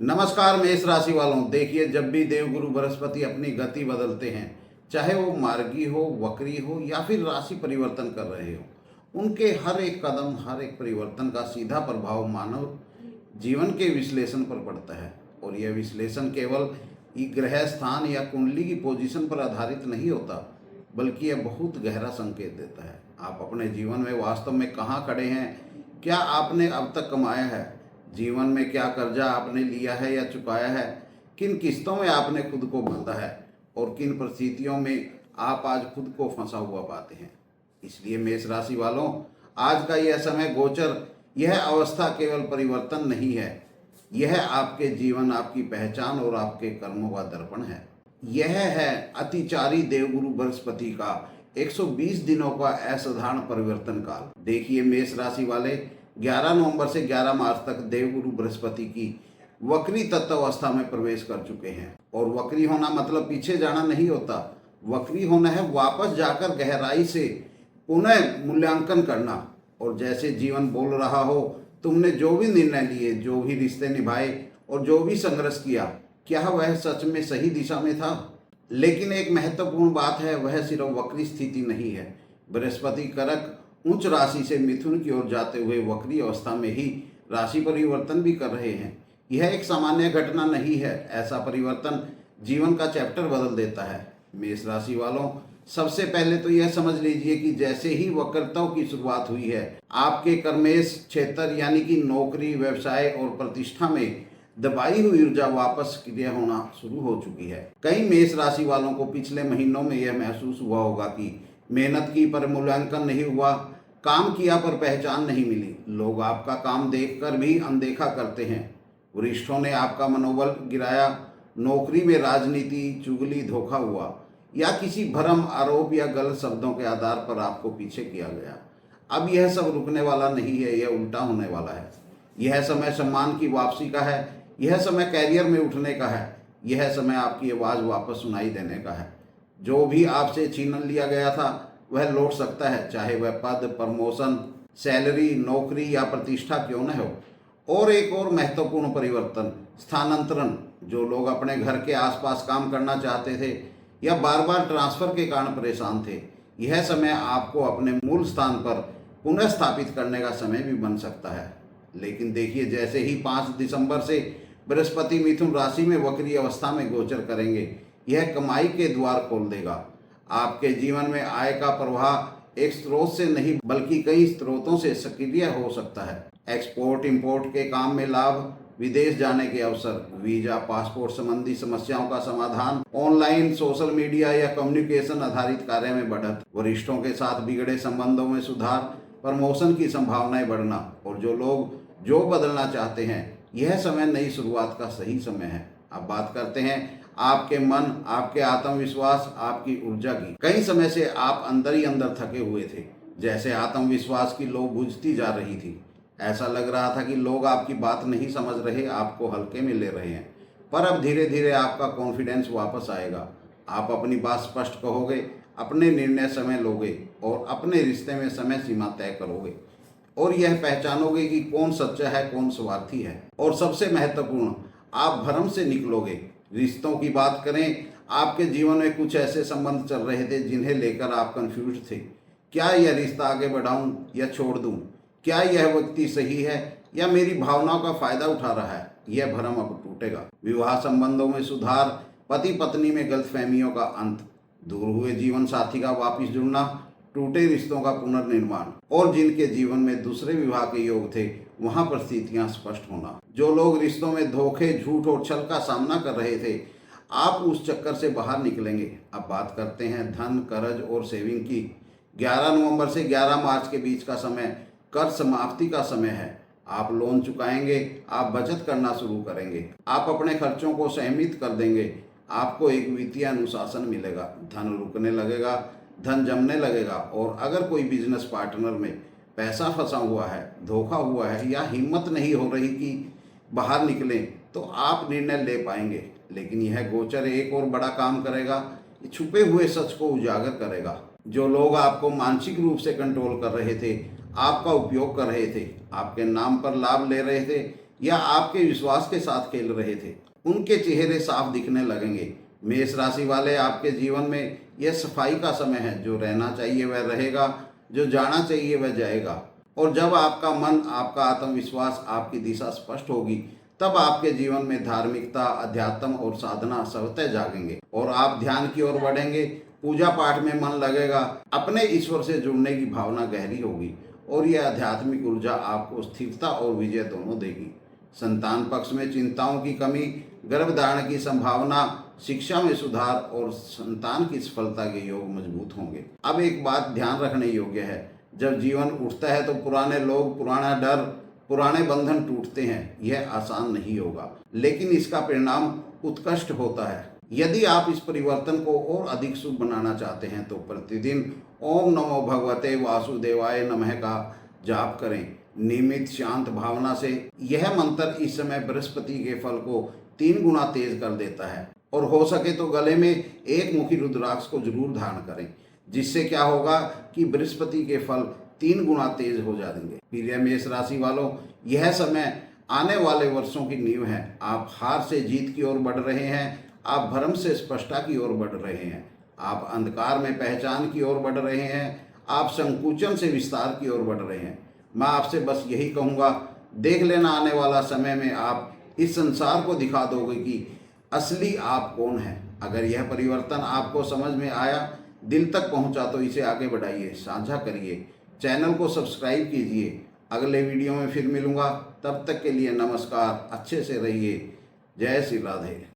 नमस्कार मेष राशि वालों। देखिए, जब भी देवगुरु बृहस्पति अपनी गति बदलते हैं, चाहे वो मार्गी हो, वक्री हो या फिर राशि परिवर्तन कर रहे हो, उनके हर एक कदम, हर एक परिवर्तन का सीधा प्रभाव मानव जीवन के विश्लेषण पर पड़ता है। और यह विश्लेषण केवल ग्रह स्थान या कुंडली की पोजीशन पर आधारित नहीं होता, बल्कि यह बहुत गहरा संकेत देता है आप अपने जीवन में वास्तव में कहाँ खड़े हैं। क्या आपने अब तक कमाया है? जीवन में क्या कर्जा आपने लिया है या चुकाया है? किन किस्तों में आपने खुद को बांधा है और किन परिस्थितियों में आप आज खुद को फंसा हुआ पाते हैं। इसलिए मेष राशि वालों, आज का यह समय गोचर, यह अवस्था केवल परिवर्तन नहीं है, यह आपके जीवन, आपकी पहचान और आपके कर्मों का दर्पण है। यह है अतिचारी देवगुरु बृहस्पति का 120 दिनों का असाधारण परिवर्तन काल। देखिए मेष राशि वाले, 11 नवंबर से 11 मार्च तक देवगुरु बृहस्पति की वक्री तत्व अवस्था में प्रवेश कर चुके हैं। और वक्री होना मतलब पीछे जाना नहीं होता। वक्री होना है वापस जाकर गहराई से पुनः मूल्यांकन करना। और जैसे जीवन बोल रहा हो, तुमने जो भी निर्णय लिए, जो भी रिश्ते निभाए और जो भी संघर्ष किया, क्या वह सच में सही दिशा में था? लेकिन एक महत्वपूर्ण बात है, वह सिर्फ वक्री स्थिति नहीं है। बृहस्पति करक उच्च राशि से मिथुन की ओर जाते हुए वक्री अवस्था में ही राशि परिवर्तन भी कर रहे हैं। यह एक सामान्य घटना नहीं है। ऐसा परिवर्तन जीवन का चैप्टर बदल देता है। मेष राशि वालों, सबसे पहले तो यह समझ लीजिए कि जैसे ही वक्रताओं की शुरुआत हुई है, आपके कर्मेश क्षेत्र यानी कि नौकरी, व्यवसाय और प्रतिष्ठा में दबाई हुई ऊर्जा वापस सक्रिय होना शुरू हो चुकी है। कई मेष राशि वालों को पिछले महीनों में यह महसूस हुआ होगा कि मेहनत की पर मूल्यांकन नहीं हुआ, काम किया पर पहचान नहीं मिली। लोग आपका काम देखकर भी अनदेखा करते हैं। वरिष्ठों ने आपका मनोबल गिराया, नौकरी में राजनीति, चुगली, धोखा हुआ या किसी भ्रम, आरोप या गलत शब्दों के आधार पर आपको पीछे किया गया। अब यह सब रुकने वाला नहीं है, यह उल्टा होने वाला है। यह समय सम्मान की वापसी का है, यह समय कैरियर में उठने का है, यह समय आपकी आवाज़ वापस सुनाई देने का है। जो भी आपसे छीन लिया गया था वह लौट सकता है, चाहे वह पद, प्रमोशन, सैलरी, नौकरी या प्रतिष्ठा क्यों न हो। और एक और महत्वपूर्ण परिवर्तन, स्थानांतरण। जो लोग अपने घर के आसपास काम करना चाहते थे या बार बार ट्रांसफर के कारण परेशान थे, यह समय आपको अपने मूल स्थान पर पुनः स्थापित करने का समय भी बन सकता है। लेकिन देखिए, जैसे ही 5 दिसंबर से बृहस्पति मिथुन राशि में वक्री अवस्था में गोचर करेंगे, यह कमाई के द्वार खोल देगा। आपके जीवन में आय का प्रवाह एक स्रोत से नहीं बल्कि कई स्रोतों से सक्रिय हो सकता है। एक्सपोर्ट इंपोर्ट के काम में लाभ, विदेश जाने के अवसर, वीजा, पासपोर्ट संबंधी समस्याओं का समाधान, ऑनलाइन, सोशल मीडिया या कम्युनिकेशन आधारित कार्य में बढ़त, वरिष्ठों के साथ बिगड़े संबंधों में सुधार, प्रमोशन की संभावनाएं बढ़ना। और जो लोग जो बदलना चाहते हैं, यह समय नई शुरुआत का सही समय है। अब बात करते हैं आपके मन, आपके आत्मविश्वास, आपकी ऊर्जा की। कई समय से आप अंदर ही अंदर थके हुए थे, जैसे आत्मविश्वास की लौ बुझती जा रही थी। ऐसा लग रहा था कि लोग आपकी बात नहीं समझ रहे, आपको हल्के में ले रहे हैं। पर अब धीरे धीरे आपका कॉन्फिडेंस वापस आएगा। आप अपनी बात स्पष्ट कहोगे, अपने निर्णय समय लोगे और अपने रिश्ते में समय सीमा तय करोगे। और यह पहचानोगे कि कौन सच्चा है, कौन स्वार्थी है। और सबसे महत्वपूर्ण, आप भ्रम से निकलोगे। रिश्तों की बात करें, आपके जीवन में कुछ ऐसे संबंध चल रहे थे जिन्हें लेकर आप कंफ्यूज थे। क्या यह रिश्ता आगे बढ़ाऊं या छोड़ दूं? क्या यह व्यक्ति सही है या मेरी भावनाओं का फायदा उठा रहा है? यह भ्रम अब टूटेगा। विवाह संबंधों में सुधार, पति पत्नी में गलतफहमियों का अंत, दूर हुए जीवन साथी का वापिस जुड़ना, टूटे रिश्तों का पुनर्निर्माण। और जिनके जीवन में दूसरे विवाह के योग थे, वहां परिस्थितियां स्पष्ट होना। जो लोग रिश्तों में धोखे, झूठ और छल का सामना कर रहे थे, आप उस चक्कर से बाहर निकलेंगे। अब बात करते हैं धन, कर्ज और सेविंग की। 11 नवंबर से 11 मार्च के बीच का समय कर्ज समाप्ति का समय है। आप लोन चुकाएंगे, आप बचत करना शुरू करेंगे, आप अपने खर्चों को सीमित कर देंगे। आपको एक वित्तीय अनुशासन मिलेगा, धन रुकने लगेगा, धन जमने लगेगा। और अगर कोई बिजनेस पार्टनर में पैसा फंसा हुआ है, धोखा हुआ है या हिम्मत नहीं हो रही कि बाहर निकलें, तो आप निर्णय ले पाएंगे। लेकिन यह गोचर एक और बड़ा काम करेगा, छुपे हुए सच को उजागर करेगा। जो लोग आपको मानसिक रूप से कंट्रोल कर रहे थे, आपका उपयोग कर रहे थे, आपके नाम पर लाभ ले रहे थे या आपके विश्वास के साथ खेल रहे थे, उनके चेहरे साफ दिखने लगेंगे। मेष राशि वाले, आपके जीवन में यह सफाई का समय है। जो रहना चाहिए वह रहेगा, जो जाना चाहिए वह जाएगा। और जब आपका मन, आपका आत्मविश्वास, आपकी दिशा स्पष्ट होगी, तब आपके जीवन में धार्मिकता, अध्यात्म और साधना स्वतः जागेंगे और आप ध्यान की ओर बढ़ेंगे। पूजा पाठ में मन लगेगा, अपने ईश्वर से जुड़ने की भावना गहरी होगी और यह आध्यात्मिक ऊर्जा आपको स्थिरता और विजय दोनों देगी। संतान पक्ष में चिंताओं की कमी, गर्भधारण की संभावना, शिक्षा में सुधार और संतान की सफलता के योग मजबूत होंगे। अब एक बात ध्यान रखने योग्य है, जब जीवन उठता है तो पुराने लोग, पुराना डर, पुराने बंधन टूटते हैं। यह आसान नहीं होगा, लेकिन इसका परिणाम उत्कृष्ट होता है। यदि आप इस परिवर्तन को और अधिक शुभ बनाना चाहते हैं तो प्रतिदिन ओम नमो भगवते वासुदेवाय नमः का जाप करें, नियमित शांत भावना से। यह मंत्र इस समय बृहस्पति के फल को 3 गुना तेज कर देता है। और हो सके तो गले में एक मुखी रुद्राक्ष को जरूर धारण करें, जिससे क्या होगा कि बृहस्पति के फल 3 गुना तेज हो जाएंगे। प्रिय मेष राशि वालों, यह समय आने वाले वर्षों की नींव है। आप हार से जीत की ओर बढ़ रहे हैं, आप भ्रम से स्पष्टता की ओर बढ़ रहे हैं, आप अंधकार में पहचान की ओर बढ़ रहे हैं, आप संकुचन से विस्तार की ओर बढ़ रहे हैं। मैं आपसे बस यही कहूँगा, देख लेना आने वाला समय में आप इस संसार को दिखा दोगे कि असली आप कौन है। अगर यह परिवर्तन आपको समझ में आया, दिल तक पहुंचा, तो इसे आगे बढ़ाइए, साझा करिए, चैनल को सब्सक्राइब कीजिए। अगले वीडियो में फिर मिलूंगा, तब तक के लिए नमस्कार, अच्छे से रहिए। जय श्री राधे।